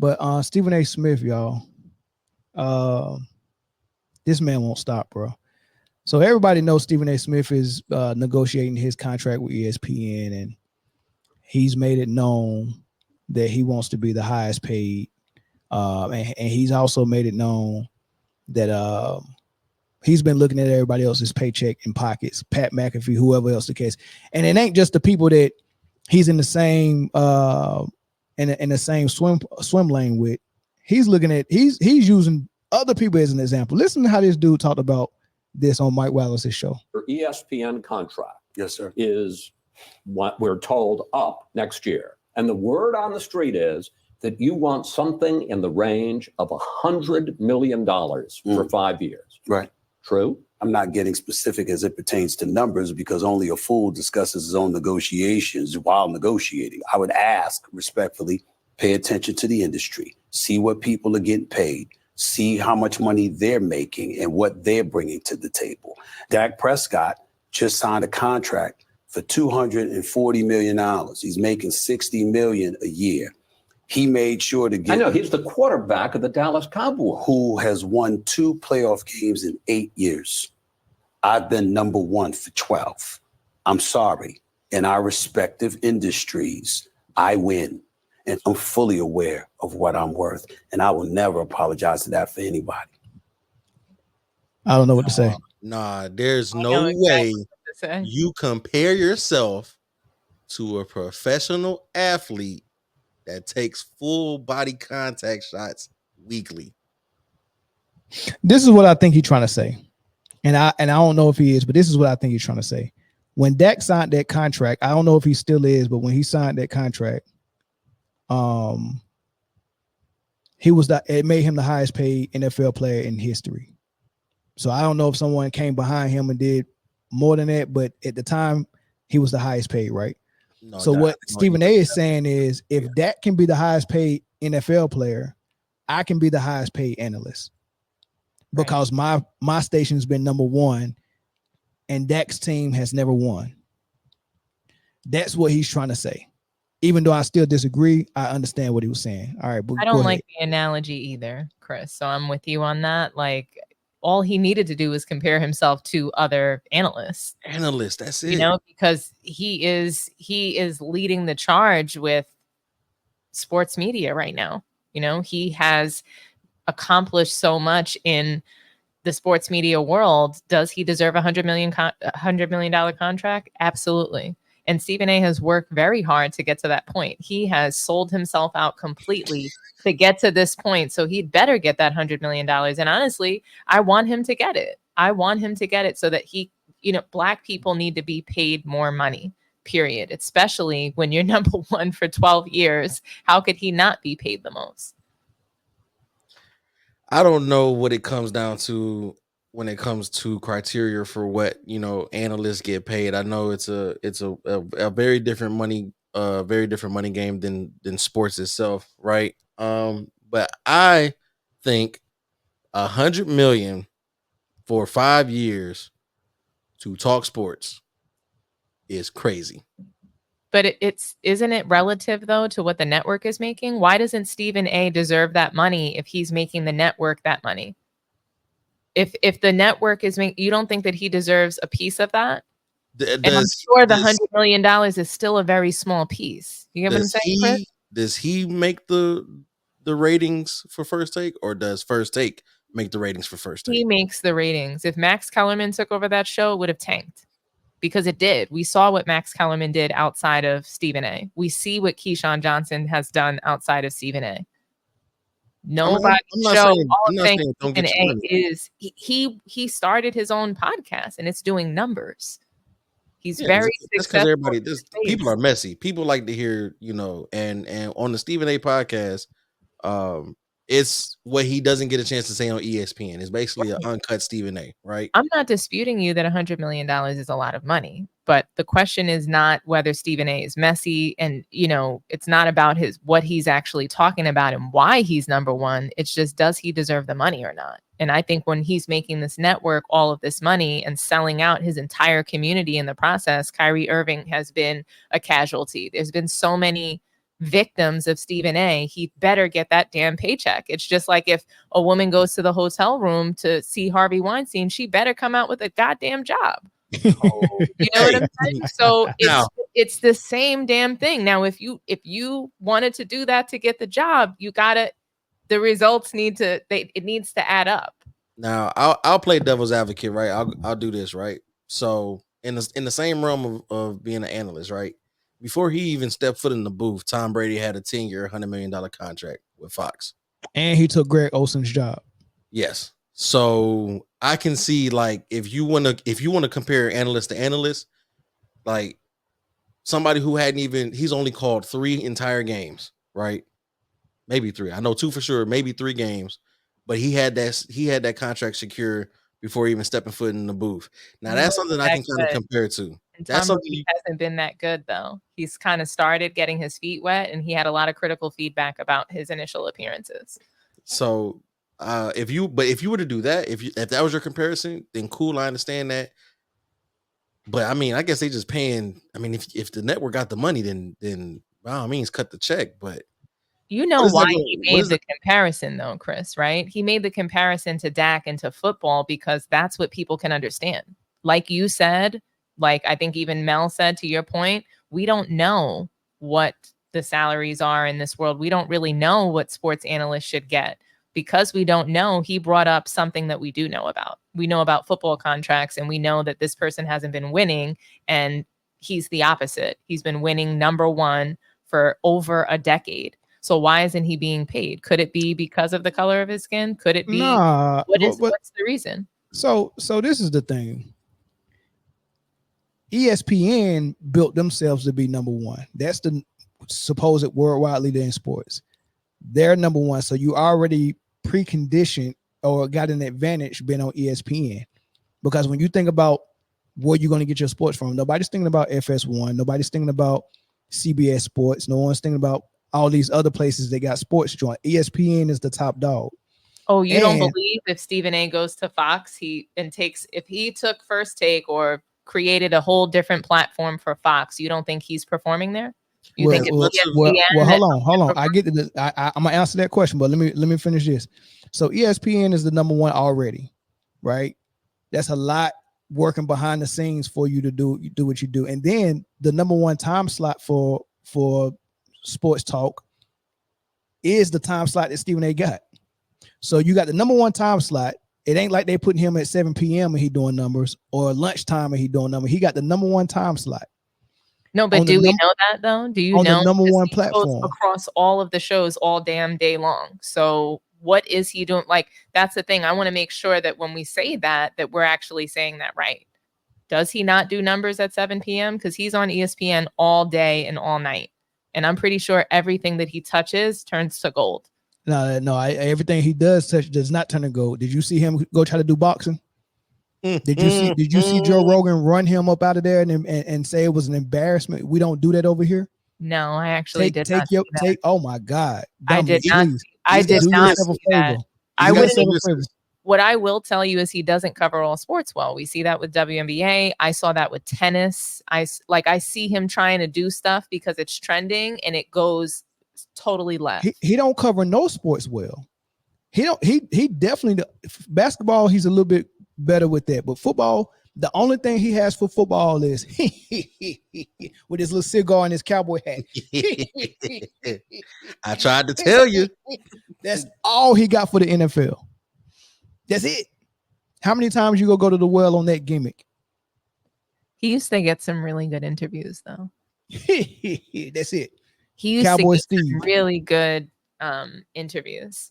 But Stephen A. Smith, y'all, uh, this man won't stop, bro. So everybody knows Stephen A. Smith is negotiating his contract with ESPN, and he's made it known that he wants to be the highest paid. And he's also made it known that he's been looking at everybody else's paycheck and pockets, Pat McAfee, whoever else the case. And it ain't just the people that he's in the same in the same swim lane with. He's looking at he's using other people as an example. Listen to how this dude talked about this on Mike Wallace's show. Your ESPN contract, yes, sir, is what we're told up next year. And the word on the street is that you want something in the range of $100 million for 5 years. Right. True? I'm not getting specific as it pertains to numbers because only a fool discusses his own negotiations while negotiating. I would ask respectfully, pay attention to the industry, see what people are getting paid, see how much money they're making and what they're bringing to the table. Dak Prescott just signed a contract for $240 million. He's making $60 million a year. He made sure to get... I know, he's the quarterback of the Dallas Cowboys. Who has won 2 playoff games in 8 years. I've been number 1 for 12. I'm sorry. In our respective industries, I win. And I'm fully aware of what I'm worth. And I will never apologize to that for anybody. I don't know what to say. Nah, there's no way you compare yourself to a professional athlete that takes full body contact shots weekly. This is what I think he's trying to say. And I don't know if he is, but this is what I think he's trying to say. When Dak signed that contract, I don't know if he still is, but when he signed that contract, it made him the highest paid NFL player in history. So I don't know if someone came behind him and did more than that, but at the time he was the highest paid, right? No, so what Stephen A is saying is if Dak can be the highest paid NFL player, I can be the highest paid analyst because my station's been number 1 and Dak's team has never won. That's what he's trying to say. Even though I still disagree, I understand what he was saying. All right, but I don't like the analogy either, Chris. So I'm with you on that. Like all he needed to do was compare himself to other analysts. That's it. You know, because he is leading the charge with sports media right now. You know, he has accomplished so much in the sports media world. Does he deserve $100 million contract? Absolutely. And Stephen A has worked very hard to get to that point. He has sold himself out completely to get to this point. So he'd better get that $100 million. And honestly, I want him to get it. I want him to get it so that he, you know, Black people need to be paid more money, period. Especially when you're number 1 for 12 years. How could he not be paid the most? I don't know what it comes down to when it comes to criteria for what, you know, analysts get paid. I know it's a very different money game than sports itself, right? But I think $100 million for 5 years to talk sports is crazy. But isn't it relative though to what the network is making? Why doesn't Stephen A deserve that money if he's making the network that money? If the network is making, you don't think that he deserves a piece of that? And I'm sure the $100 million is still a very small piece. You get what I'm saying, Chris? Does he make the ratings for First Take, or does First Take make the ratings for First Take? He makes the ratings. If Max Kellerman took over that show, it would have tanked. Because it did. We saw what Max Kellerman did outside of Stephen A. We see what Keyshawn Johnson has done outside of Stephen A. Nobody show. All I'm saying Stephen A is he started his own podcast and it's doing numbers. He's very successful. People are messy. People like to hear, you know, and on the Stephen A podcast, it's what he doesn't get a chance to say on ESPN. It's basically an uncut Stephen A, right? I'm not disputing you that $100 million is a lot of money, but the question is not whether Stephen A is messy, and you know, it's not about what he's actually talking about and why he's number 1. It's just, does he deserve the money or not? And I think when he's making this network all of this money and selling out his entire community in the process, Kyrie Irving has been a casualty. There's been so many victims of Stephen A, he better get that damn paycheck. It's just like if a woman goes to the hotel room to see Harvey Weinstein, she better come out with a goddamn job. You know what I'm saying? So it's the same damn thing. Now, if you wanted to do that to get the job, the results it needs to add up. Now I'll play devil's advocate, right? I'll do this, right? So in the same realm of being an analyst, right? Before he even stepped foot in the booth, Tom Brady had a 10-year, $100 million contract with Fox, and he took Greg Olson's job. Yes. So I can see, like, if you want to compare analyst to analyst, like somebody who he's only called 3 entire games, right? Maybe 3. I know 2 for sure, maybe 3 games, but he had that contract secure before even stepping foot in the booth. Now that's something I can kind of compare to. And That's Tom something Brady hasn't been that good though. He's kind of started getting his feet wet, and he had a lot of critical feedback about his initial appearances. So if you were to do that, if that was your comparison, then cool, I understand that. But I mean, I guess they just paying. I mean, if the network got the money, then by all means cut the check. But you know why he made the comparison though, Chris, right? He made the comparison to Dak and to football because that's what people can understand. Like you said, like I think even Mel said, to your point, we don't know what the salaries are in this world. We don't really know what sports analysts should get. Because we don't know, he brought up something that we do know about. We know about football contracts, and we know that this person hasn't been winning, and he's the opposite. He's been winning number 1 for over a decade. So why isn't he being paid? Could it be because of the color of his skin? Could it be? What's the reason? So this is the thing. ESPN built themselves to be number 1. That's the supposed worldwide leader in sports. They're number 1. So you already preconditioned or got an advantage being on ESPN. Because when you think about where you're going to get your sports from, nobody's thinking about FS1. Nobody's thinking about CBS Sports. No one's thinking about all these other places that got sports joint. ESPN is the top dog. Oh, you don't believe if Stephen A goes to Fox, if he took First Take or created a whole different platform for Fox, you don't think he's performing there? You think hold on. I get to this. I'm gonna answer that question, but let me finish this. So ESPN is the number 1 already, right? That's a lot working behind the scenes for you to do what you do, and then the number 1 time slot for sports talk is the time slot that Stephen A got. So you got the number 1 time slot. It ain't like they putting him at 7 p.m. and he doing numbers, or lunchtime and he doing numbers. He got the number 1 time slot. No, but do we know that though? Do you know the number 1 platform across all of the shows all damn day long? So what is he doing? Like, that's the thing. I want to make sure that when we say that we're actually saying that right. Does he not do numbers at 7 p.m.? Because he's on ESPN all day and all night. And I'm pretty sure everything that he touches turns to gold. No, everything he does touch does not turn to gold. Did you see him go try to do boxing? Did you see Joe Rogan run him up out of there and say it was an embarrassment? We don't do that over here. No, I actually did not. Oh my God, Dominic, I did not see that. What I will tell you is he doesn't cover all sports well. We see that with WNBA. I saw that with tennis. I see him trying to do stuff because it's trending and it goes totally left. He don't cover no sports well. He definitely basketball. He's a little bit better with that, but football, the only thing he has for football is with his little cigar and his cowboy hat. I tried to tell you. That's all he got for the NFL. That's it. How many times you go to the well on that gimmick? He used to get some really good interviews though. That's it. He used to get some really good interviews.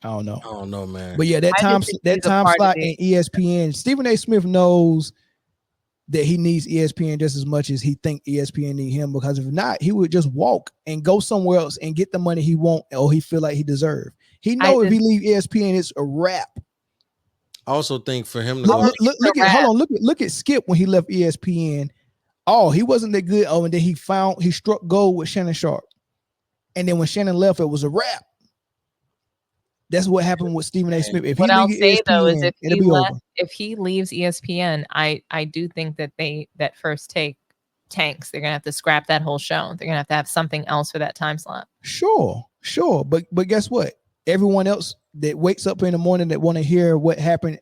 I don't know, man. But yeah, that time slot in ESPN, Stephen A. Smith knows that he needs ESPN just as much as he think ESPN need him, because if not, he would just walk and go somewhere else and get the money he want or he feel like he deserve. He know if he leave ESPN, it's a wrap. I also think for him to look at Skip when he left ESPN. Oh, he wasn't that good. Oh, and then he struck gold with Shannon Sharp. And then when Shannon left, it was a wrap. That's what happened with Stephen A. Smith. If what I'll say though is if he leaves ESPN, I do think that First Take tanks. They're gonna have to scrap that whole show. They're gonna have to have something else for that time slot. Sure. But guess what? Everyone else that wakes up in the morning that want to hear what happened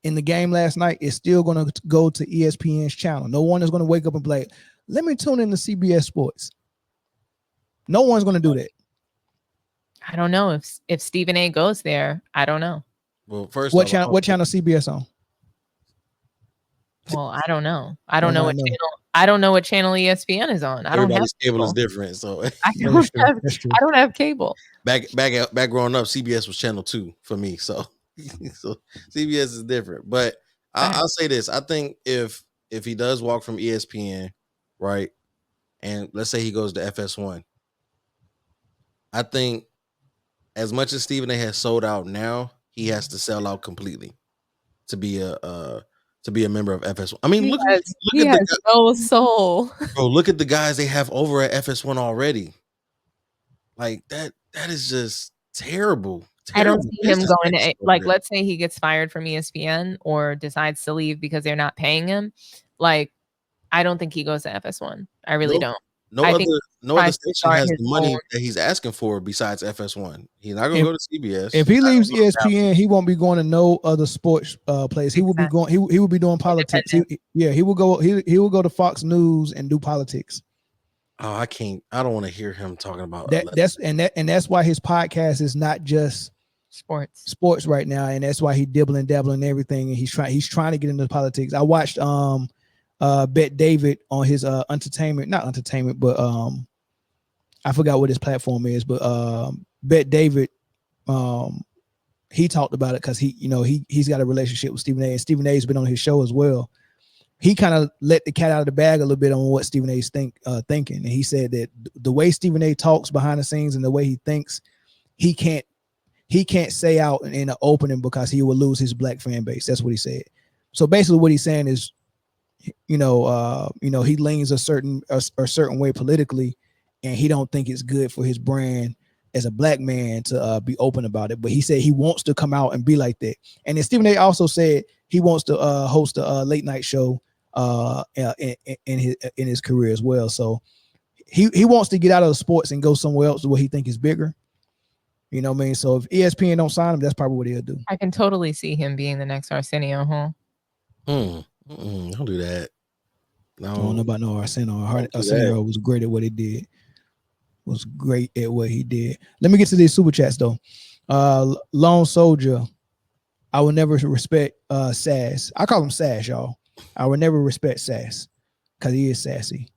in the game last night is still going to go to ESPN's channel. No one is going to wake up and play, let me tune in to CBS Sports. No one's going to do that. I don't know if Stephen A goes there. I don't know. Well, first, What channel CBS on? Well, I don't know. I don't know what channel. I don't know what channel ESPN is on. I don't have everybody's cable is different, so I don't have cable. Back growing up, CBS was channel 2 for me, so CBS is different. But I'll say this: I think if he does walk from ESPN, right, and let's say he goes to FS1, I think as much as Stephen A has sold out now, he has to sell out completely to be a member of FS1. I mean, look at no soul. Bro, look at the guys they have over at FS1 already. Like that is just terrible. I don't see him going to, like, let's say he gets fired from ESPN or decides to leave because they're not paying him. Like, I don't think he goes to FS1. I really don't. No other station has the money that he's asking for besides FS1. He's not gonna go to CBS. If he leaves ESPN, he won't be going to no other sports place. He will be going. He will be doing politics. He will go. He will go to Fox News and do politics. Oh, I can't. I don't want to hear him talking about that. That's why his podcast is not just sports right now, and that's why he dabbling and everything. And he's trying to get into politics. I watched Bet David on his not entertainment, but I forgot what his platform is, but Bet David, he talked about it because he's got a relationship with Stephen A, and Stephen A's been on his show as well. He kind of let the cat out of the bag a little bit on what Stephen A's thinking, and he said that the way Stephen A talks behind the scenes and the way he thinks, he can't say out in the opening because he will lose his black fan base. That's what he said. So basically, what he's saying is, he leans a certain way politically, and he don't think it's good for his brand as a black man to be open about it. But he said he wants to come out and be like that. And then Stephen A also said he wants to host a late night show in his career as well. So he wants to get out of the sports and go somewhere else where he think is bigger. You know what I mean? So if ESPN don't sign him, that's probably what he'll do. I can totally see him being the next Arsenio, don't do that. No. I don't know about no Arsenio. Arsenio was great at what he did. Let me get to these super chats though. Lone Soldier, I will never respect Sass. I call him Sass, y'all. I will never respect Sass because he is sassy.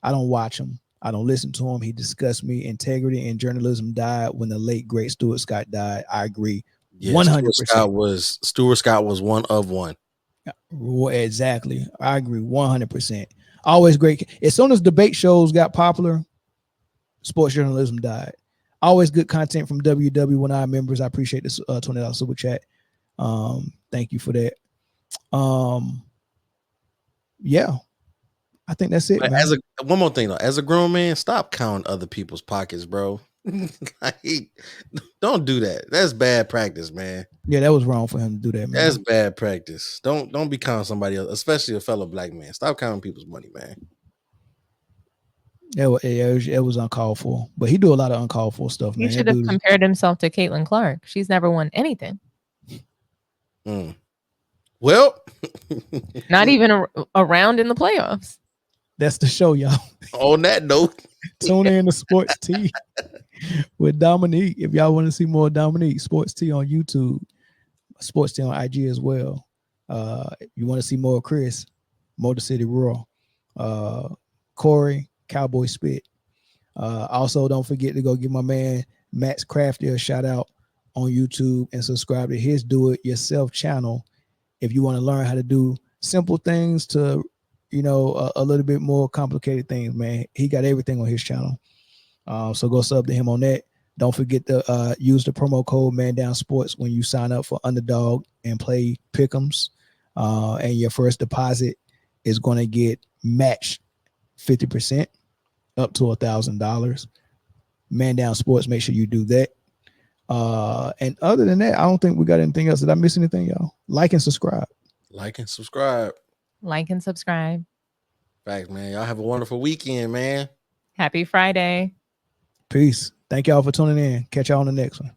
I don't watch him. I don't listen to him. He disgusts me. Integrity in journalism died when the late great Stuart Scott died. I agree. 100%. Stuart Scott was one of one. Exactly. I agree 100%. Always great. As soon as debate shows got popular, sports journalism died. Always good content from WW1I members. I appreciate this $20 super chat. Thank you for that. Yeah, I think that's it. One more thing though, as a grown man, stop counting other people's pockets, bro. Don't do that. That's bad practice, man. Yeah, that was wrong for him to do that, man. That's bad practice. Don't be counting somebody else, especially a fellow black man. Stop counting people's money, man. It was uncalled for. But he do a lot of uncalled for stuff, man. He should have compared himself to Caitlin Clark. She's never won anything. Well, not even a round in the playoffs. That's the show, y'all. On that note, tune in to Sports Tea with Dominique. If y'all want to see more Dominique, Sports Tea on YouTube, Sports Tea on IG as well. If you want to see more Chris, Motor City Raw, Corey, Cowboy Spit. Also, don't forget to go give my man Max Crafty a shout out on YouTube and subscribe to his Do It Yourself channel if you want to learn how to do simple things to, a little bit more complicated things, man. He got everything on his channel. So go sub to him on that. Don't forget to use the promo code mandownsports when you sign up for Underdog and play Pick'ems. And your first deposit is going to get matched 50% up to $1,000. Man Down Sports, make sure you do that. And other than that, I don't think we got anything else. Did I miss anything, y'all? Like and subscribe. Like and subscribe. Facts, man. Y'all have a wonderful weekend, man. Happy Friday. Peace. Thank y'all for tuning in. Catch y'all on the next one.